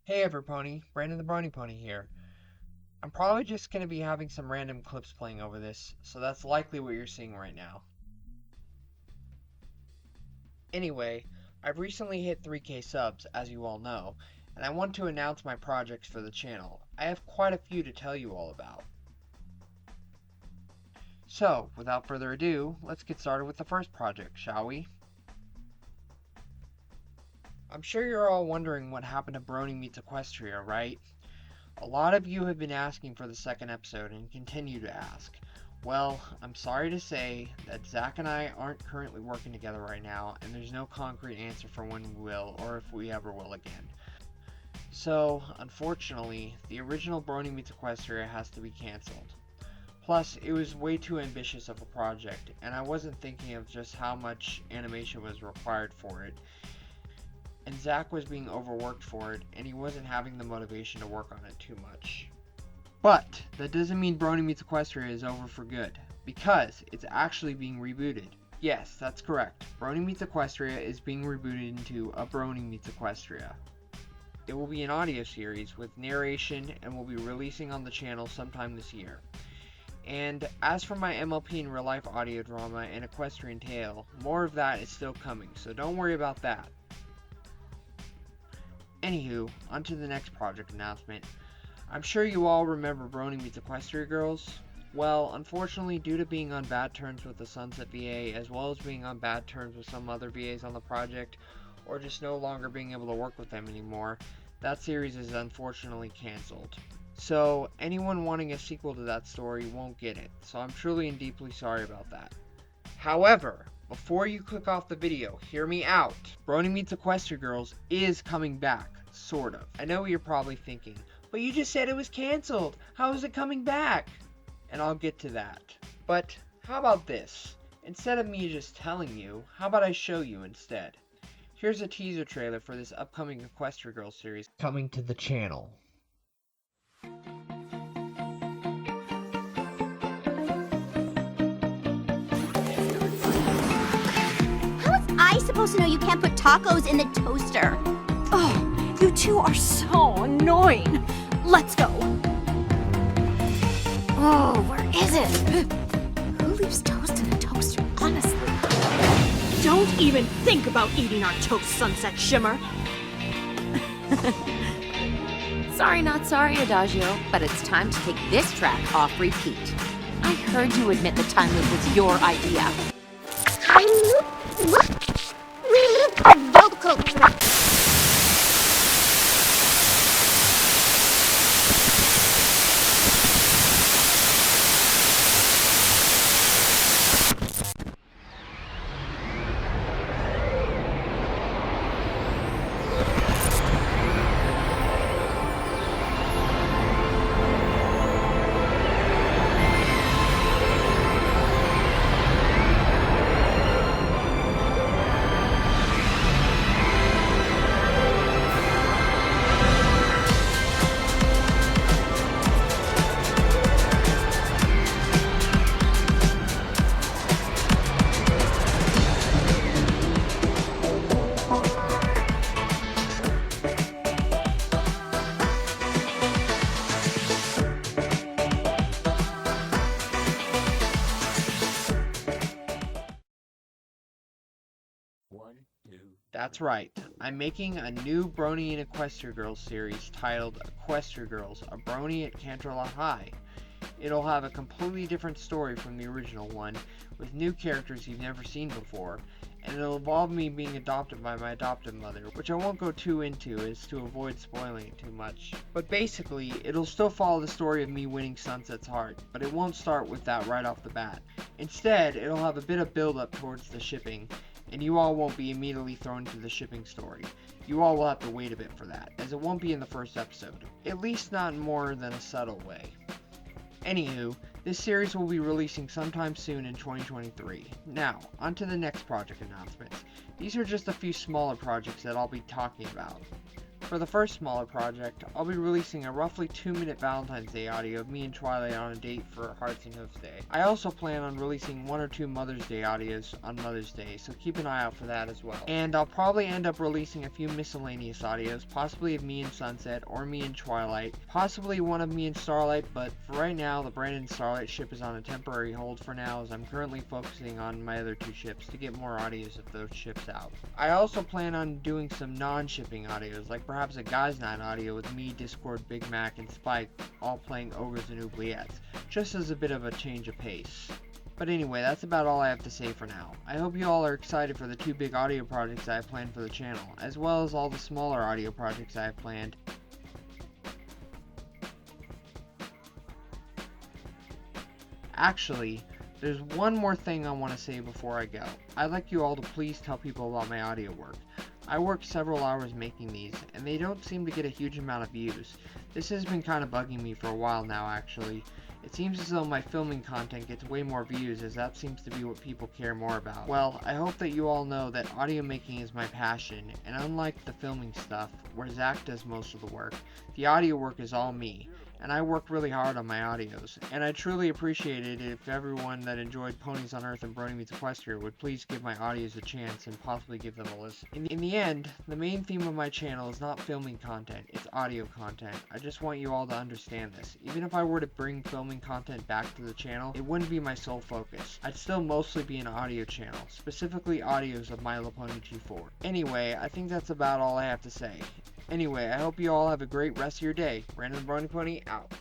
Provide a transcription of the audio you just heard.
Hey everypony, Brandon the Brony Pony here. I'm probably just going to be having some random clips playing over this, so that's likely what you're seeing right now. Anyway, I've recently hit 3K subs, as you all know, and I want to announce my projects for the channel. I have quite a few to tell you all about. So, without further ado, let's get started with the first project, shall we? I'm sure you're all wondering what happened to Brony Meets Equestria, right? A lot of you have been asking for the second episode and continue to ask. Well, I'm sorry to say that Zach and I aren't currently working together right now, and there's no concrete answer for when we will or if we ever will again. So, unfortunately, the original Brony Meets Equestria has to be cancelled. Plus, it was way too ambitious of a project, and I wasn't thinking of just how much animation was required for it. And Zach was being overworked for it, and he wasn't having the motivation to work on it too much. But that doesn't mean Brony Meets Equestria is over for good, because it's actually being rebooted. Yes, that's correct. Brony Meets Equestria is being rebooted into A Brony Meets Equestria. It will be an audio series with narration and will be releasing on the channel sometime this year. And as for my MLP in real life audio drama and Equestrian Tale, more of that is still coming, so don't worry about that. Anywho, onto the next project announcement. I'm sure you all remember Brony Meets Equestria Girls. Well, unfortunately, due to being on bad terms with the Sunset VA, as well as being on bad terms with some other VAs on the project, or just no longer being able to work with them anymore, that series is unfortunately cancelled. So, anyone wanting a sequel to that story won't get it, so I'm truly and deeply sorry about that. However, before you click off the video, hear me out. Brony Meets Equestria Girls is coming back, sort of. I know what you're probably thinking, but you just said it was cancelled. How is it coming back? And I'll get to that. But how about this? Instead of me just telling you, how about I show you instead? Here's a teaser trailer for this upcoming Equestria Girls series coming to the channel. How was I supposed to know you can't put tacos in the toaster? Oh, you two are so annoying. Let's go. Oh, where is it? Who leaves toast in a toaster, honestly? Don't even think about eating our toast, Sunset Shimmer. Sorry, not sorry, Adagio, but it's time to take this track off repeat. I heard you admit the time loop was your idea. That's right, I'm making a new Brony and Equestria Girls series titled Equestria Girls, A Brony at Canterlot High. It'll have a completely different story from the original one, with new characters you've never seen before, and it'll involve me being adopted by my adoptive mother, which I won't go too into as to avoid spoiling it too much. But basically, it'll still follow the story of me winning Sunset's heart, but it won't start with that right off the bat. Instead, it'll have a bit of build up towards the shipping, and you all won't be immediately thrown into the shipping story. You all will have to wait a bit for that, as it won't be in the first episode, at least not in more than a subtle way. Anywho, this series will be releasing sometime soon in 2023. Now, on to the next project announcements. These are just a few smaller projects that I'll be talking about. For the first smaller project, I'll be releasing a roughly 2-minute Valentine's Day audio of me and Twilight on a date for Hearts and Hooves Day. I also plan on releasing 1 or 2 Mother's Day audios on Mother's Day, so keep an eye out for that as well. And I'll probably end up releasing a few miscellaneous audios, possibly of me and Sunset, or me and Twilight, possibly one of me and Starlight, but for right now, the Brandon and Starlight ship is on a temporary hold for now, as I'm currently focusing on my other 2 ships to get more audios of those ships out. I also plan on doing some non-shipping audios, like perhaps a Guys Night audio with me, Discord, Big Mac, and Spike all playing ogres and oubliettes, just as a bit of a change of pace. But anyway, that's about all I have to say for now. I hope you all are excited for the 2 big audio projects I have planned for the channel, as well as all the smaller audio projects I have planned. Actually, there's one more thing I want to say before I go. I'd like you all to please tell people about my audio work. I work several hours making these, and they don't seem to get a huge amount of views. This has been kind of bugging me for a while now, actually. It seems as though my filming content gets way more views, as that seems to be what people care more about. Well, I hope that you all know that audio making is my passion, and unlike the filming stuff, where Zach does most of the work, the audio work is all me. And I work really hard on my audios, and I truly appreciate it if everyone that enjoyed Ponies on Earth and Brony Meets Equestria would please give my audios a chance and possibly give them a listen. In the end, the main theme of my channel is not filming content, it's audio content. I just want you all to understand this. Even if I were to bring filming content back to the channel, it wouldn't be my sole focus. I'd still mostly be an audio channel, specifically audios of My Little Pony G4. Anyway, I think that's about all I have to say. Anyway, I hope you all have a great rest of your day. Brandon the Brony Pony out.